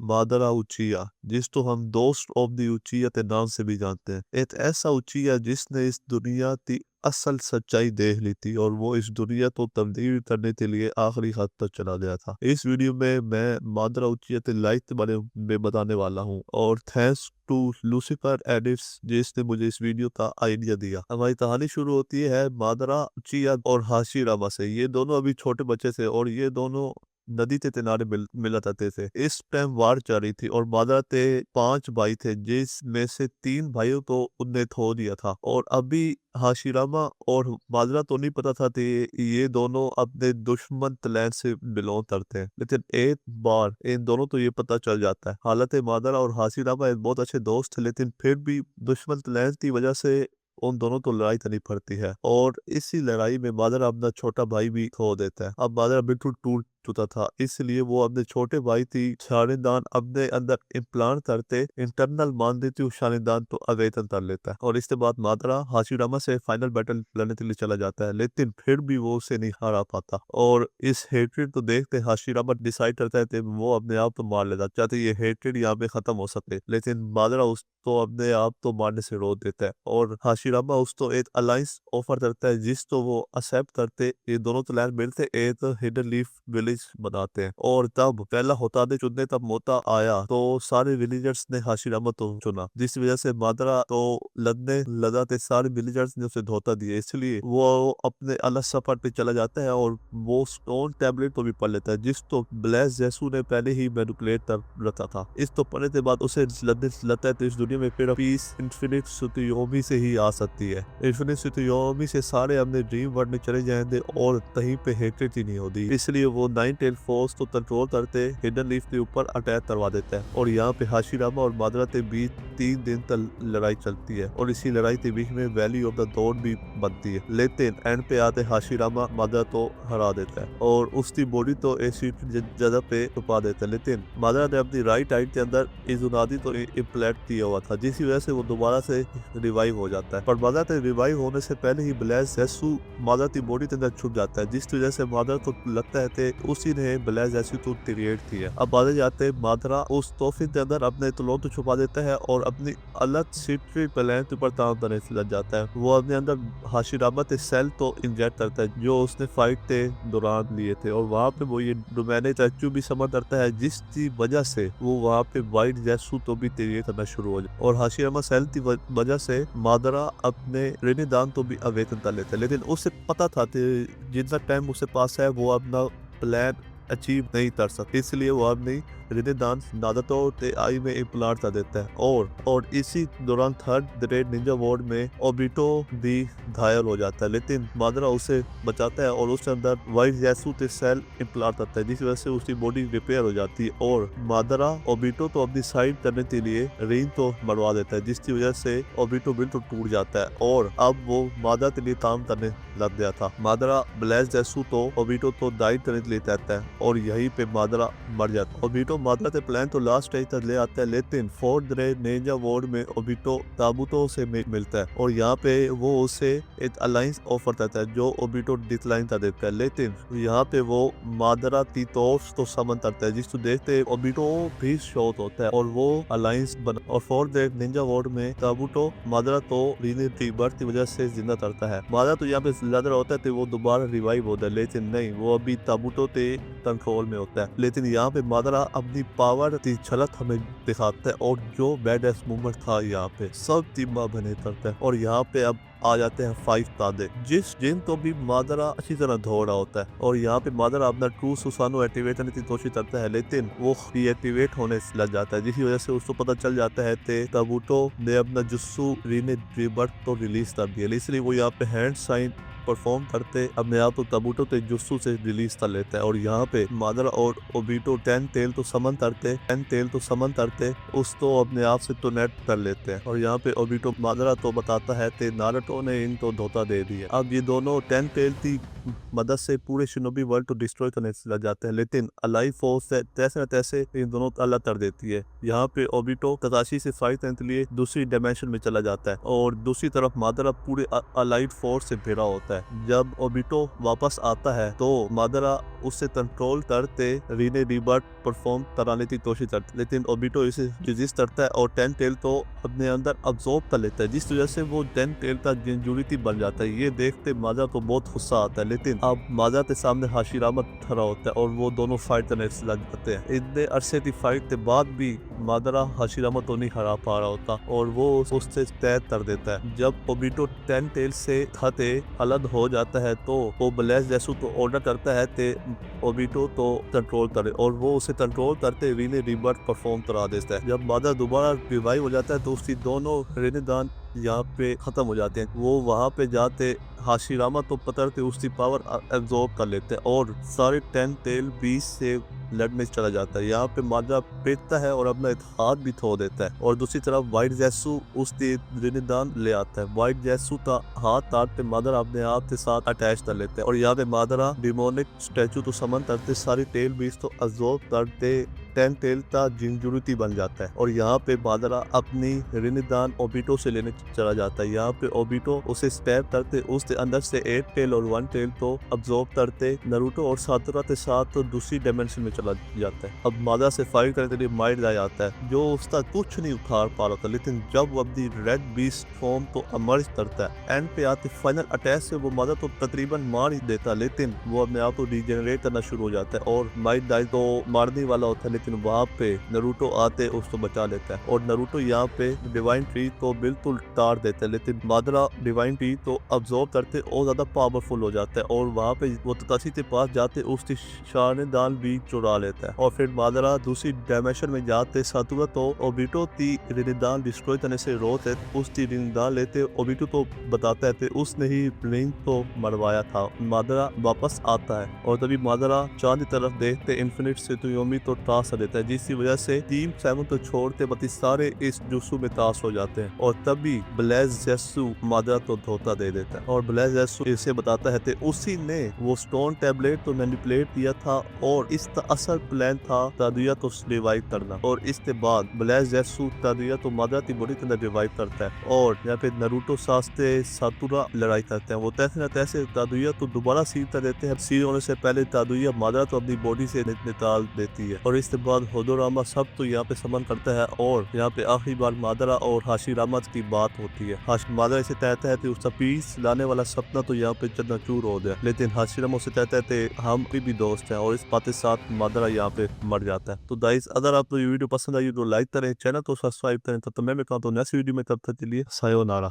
मादारा उचिया, जिसको हम दोस्त ऑफ द उचिया के नाम से भी जानते हैं। एक ऐसा उचिया जिसने इस दुनिया की असल सच्चाई देख ली थी और वो इस दुनिया को तब्दील करने के लिए आखिरी हद तक चला गया था। इस वीडियो में मैं मादारा उचिया के लाइफ के बारे में बताने वाला हूँ और थैंक्स टू लूसीफर एडिट्स जिसने मुझे इस वीडियो का आइडिया दिया। हमारी कहानी शुरू होती है मादारा उचिया और हाशिरामा से। ये दोनों अभी छोटे बच्चे थे और ये दोनों नदी के किनारे मिला करते थे। इस टाइम वार चल रही थी और मादारा के 5 भाई थे जिसमें से 3 भाइयों को उनने खो दिया था और अभी हाशिरामा और मादारा तो नहीं पता था कि ये दोनों अपने दुश्मन क्लैन से बिलोंग करते हैं, लेकिन एक बार इन दोनों तो ये पता चल जाता है। हालांकि मादारा और हाशिरामा एक बहुत अच्छे दोस्त थे, लेकिन फिर भी दुश्मन क्लैन की वजह से उन दोनों को लड़ाई करनी पड़ती है और इसी लड़ाई में मादारा अपना छोटा भाई भी खो देता है। अब मादारा बिल्कुल टूट चुका था, इसलिए वो अपने छोटे भाई की शानेदान अपने अंदर इम्प्लांट करते इंटरनल मान देती हूँ शानेदान तो अवेतन कर लेता है और इसके बाद मादारा हाशिरामा से फाइनल बैटल लड़ने के लिए चला जाता है, लेकिन फिर भी वो उसे नहीं हरा पाता और इस हेट्रेड को देखते हाशिरामा डिसाइड करता है कि वो अपने आप तो मार लेता, चाहते ये हेट्रेड यहाँ पे खत्म हो सके, लेकिन मादारा उसको अपने आप तो मारने से रोक देता है और हाशिरामा उसको एक अलायंस ऑफर करता है जिसको वो एक्सेप्ट करते। ये दोनों क्लैन मिलते एक हिडन लीफ विलेज बनाते हैं और तब पहला होतादे चुनने तब मौका आया तो सारे विलेजर्स ने हाशिरामा को चुना, जिस वजह से मादारा तो लड़ने लगा थे। सारे विलेजर्स ने उसे धोखा दिया, इसलिए वो अपने अलग सफर पे चला जाता है और वो स्टोन टैबलेट को भी पढ़ लेता है जिसको ब्लेस जेसू ने पहले ही मैनिपुलेट कर रखा था। इस तो पढ़ने के बाद उसे लड़ने लगता है तो इस दुनिया में फिर पीस इन्फिनिट सुतोयोमी से ही आ सकती है। इन्फिनिट सुतोयोमी से सारे अपने ड्रीम वर्ल्ड में चले जाएंगे और कहीं पे हेट्रेड ही नहीं होती, इसलिए वो नाइन टेल फोर्स को कंट्रोल करते हिडन लीफ के ऊपर अटैक करवा देता है और यहाँ पे हाशिरामा और मादारा के बीच 3 दिन तक लड़ाई चलती है और इसी लड़ाई के बीच में वैली ऑफ द डॉन भी बनती है, लेकिन एंड पे आते हाशिरामा मादारा तो हरा देता है और उसकी बॉडी तो एसिड जगह पे छुपा देता है, लेकिन मादारा ने अपनी राइट आइट के अंदर इजुनादी तो इम्प्लांट किया हुआ था जिसकी वजह से वो दोबारा से रिवाइव हो जाता है। पर मादारा के रिवाइव होने से पहले ही ब्लेस जेसू मादारा की बॉडी के अंदर छुप जाता है, जिस वजह से मादारा को लगता है कि उसी ने ब्लेस जेसू को क्रिएट किया। अब बात जाते मादारा उस तोहफे के अंदर अपने तलों को छुपा देता है और अपनी अलग सीक्रेट प्लान के ऊपर काम करने लग जाता है। वो अपने अंदर हाशिरामा के सेल तो इंजेक्ट करता है जो उसने फाइट के दौरान लिए थे और वहाँ पे वो ये डोमेने स्टैचू भी समझ करता है जिसकी वजह से वो वहाँ पे वाइट जेसू तो भी क्रिएट करना शुरू हो जाए और हाशिरामा सेल की वजह से मादारा अपने रेनेदान तो भी अवेतन कर लेता है, लेकिन उसे पता था कि जितना टाइम उसके पास है वो अपना प्लान अचीव नहीं कर सकते, इसलिए वो अपनी रिनेदान नादतो ते आई में इम्प्लांट कर देता है और इसी दौरान थर्ड ग्रेड निंजा वॉर्ड में ओबिटो भी घायल हो जाता है, लेकिन मादारा उसे बचाता है और उसके अंदर वाइट जेसू के सेल इम्प्लांट करता है जिस वजह से उसकी बॉडी रिपेयर हो जाती है और मादारा ओबिटो तो अपनी साइड करने के लिए रेन तो मरवा देता है जिसकी वजह से ओबिटो बिल्कुल टूट जाता है और अब वो मादारा के लिए काम करने लग गया था। मादारा ब्लेस जेसू तो ओबिटो तो डाइट करने के लिए कहता है और यहीं पे मादारा मर जाता है। ओबिटो मादारा के प्लान तो लास्ट स्टेज तक ले आता है, लेकिन फोर्थ ग्रेड निंजा वॉर्ड में ओबिटो ताबूतो से मिलता है और यहाँ पे वो उसे एक अलायंस ऑफर करता है जो ओबिटो डिक्लाइन कर देता है, लेकिन यहाँ पे वो मादारा की तोफ तो समन करता है जिसको देखते ओबिटो भी शॉट होता है और वो अलायंस बना और फोर्थ ग्रेड निंजा वॉर्ड में ताबूतो मादारा तो रीबर्थ की वजह से जिंदा करता है। मादारा तो यहाँ पे ज्यादा होता है तो वो दोबारा रिवाइव होता है, लेकिन नहीं, वो अभी ताबूतो के कंट्रोल में होता है, लेकिन यहाँ पे मादारा अपनी पावर की झलक हमें दिखाता है और जो बैडेस्ट मूवमेंट था यहाँ पे सब टीमा बने करता है और यहाँ पे अब आ जाते हैं 5 तादे जिन तो भी मादारा अच्छी तरह धो रहा होता है और यहाँ पे मादारा अपना ट्रू सुसानो एक्टिवेट करने की कोशिश करता है, लेकिन वो डीएक्टिवेट होने से लग जाता है जिसकी वजह से उसको पता चल जाता है कि ताबूतो ने अपना जुस्सू रीने रीबर्थ तो रिलीज कर दिया, इसलिए वो यहाँ पे हैंड साइन परफॉर्म करते अपने आप को ताबूतो के जुस्सू से रिलीज कर लेता है और यहाँ पे मादारा और ओबिटो 10 टेल तो समन करते उसको अपने आप से तो नेट कर लेते हैं और यहाँ पे ओबिटो मादारा तो बताता है कि नारुतो ने इनको धोखा दे दिया। अब ये दोनों 10 टेल की मदद से पूरे शिनोबी वर्ल्ड को डिस्ट्रॉय करने लग जाते हैं, लेकिन अलाइव फोर्स तैसे न तैसे इन दोनों को अलग कर देती है। यहाँ पे ओबिटो तकाशी से फाइट करने के लिए दूसरी डायमेंशन में चला जाता है और दूसरी तरफ मादारा पूरे अलाइव फोर्स से घिरा होता है है। जब ओबिटो वापस आता है तो मादरा उससे कंट्रोल करते रीने रिबर्ट परफॉर्म कराने की कोशिश करती, लेकिन ओबिटो इसे रेजिस्ट करता है और टेन टेल तो अपने अंदर अब्सॉर्ब कर लेता है, जिस वजह से वो टेन टेल का जिंजुरिटी बन जाता है। ये देखते माजा को बहुत गुस्सा आता है, लेकिन अब माजा के सामने हाशिरामा खड़ा होता है और वो दोनों फाइट करने लग जाते हैं। इतने अरसे की फाइट के बाद भी मादरा हाशिरामा तो नहीं हरा पा रहा होता और वो उससे तय कर देता है। जब ओबिटो टेन टेल से खाते अलग हो जाता है तो वो ब्लेज जैसू को ऑर्डर करता है कि ओबिटो तो कंट्रोल करे और वो उसे कंट्रोल करते रीने रिबर्थ परफॉर्म करा देता है। जब मादा दोबारा रिवाइव हो जाता है तो उसकी दोनों रिनेदान यहाँ पे खत्म हो जाते हैं। वो वहाँ पे जाते हाशिरामा तो पकड़ते उसकी पावर एब्जॉर्ब कर लेते हैं और सारे टेन टेल बीस से लड़ने चला जाता है। यहाँ पे मादा पेटता है और अपना एक हाथ भी धो देता है और दूसरी तरफ व्हाइट जैसू उसके रिनेदान ले आता है। व्हाइट जैसू का हाथ काटते मादरा अपने आप के साथ अटैच कर लेते हैं और यहाँ पे मादरा डिमोनिक स्टैचू तो समन करते सारी टेल बीस तो एब्जॉर्ब करते टेन टेल का जिंजुरिटी बन जाता है और यहाँ पे मादरा अपनी रिनेदान ओबिटो से लेने चला जाता है। यहाँ पे ओबिटो उसे स्टैप करते उसके अंदर से 8 टेल और 1 टेल तो अब्सॉर्ब करते नारुतो और सातोरा के साथ तो दूसरी डायमेंशन में चला जाता है। अब मादा से फाइट करने के लिए माइट आ जाता है जो उसका कुछ नहीं उखाड़ पा रहा था, लेकिन जब वो अपनी रेड बीस्ट फॉर्म तो अमर्ज करता है एंड पे आते फाइनल अटैक से वो मादा तो तकरीबन मार ही देता, लेकिन वो अपने आप को डिजेनरेट करना शुरू हो जाता है और माइट डाई तो मारने वाला होता है, लेकिन वहाँ पे नारुतो आते उसको बचा लेता है और नारुतो यहाँ पे डिवाइन ट्री को बिल्कुल तार देता है, लेकिन मादरा डिवाइन ट्री तो अब्सॉर्ब करते और ज्यादा पावरफुल हो जाता है और वहाँ पे वो तकाशी के पास जाते उसकी शानेदान भी चुरा लेता है और फिर मादरा दूसरी डायमेंशन में जाते सातुरा तो ओबिटो की रिनेदान डिस्ट्रॉय करने से रोकते उसकी रिनेदान लेते ओबिटो तो बताता है कि उसने ही ब्लिंक को मरवाया था। मादरा वापस आता है और तभी मादरा चांद की तरफ देखते इन्फिनिट सेतुयोमी तो टास देता है, जिसकी वजह से टीम 7 तो छोड़ते बाकी सारे इस जुस्सू में ताश हो जाते हैं और तभी ब्लेज जेसू मादरा तो धोखा दे देता है और ब्लेज जेसू इसे बताता है कि उसी ने वो स्टोन टैबलेट तो मैनिपुलेट किया था और इसका असल प्लान था तादुया तो रिवाइव करना और इसके बाद ब्लेज जेसू तादुया तो मादरा की बॉडी के अंदर रिवाइव करता है और यहाँ पे नारुतो सास्ते सातुरा लड़ाई करते हैं। वो तैसे न तैसे तादुया तो दोबारा सील कर देते हैं। सील होने से पहले तादुया मादरा तो अपनी बॉडी से निकाल देती है और इसके बाद होदोरामा सब तो यहाँ पे समन करता है और यहाँ पे आखिरी बार मादरा और हाशिरामा की बात होती है। मादरा इसे कहता है कि उसका पीस लाने वाला सपना तो यहाँ पे चकनाचूर हो गया, लेकिन हाशिरामा उसे कहता है कि हम भी दोस्त हैं और इस बात के साथ मादरा यहाँ पे मर जाता है। तो गाइस अगर आपको ये वीडियो पसंद आई तो लाइक करें, चैनल को सब्सक्राइब करें। तो मैं कहता हूँ नेक्स्ट वीडियो में तब तक के लिए सायोनारा।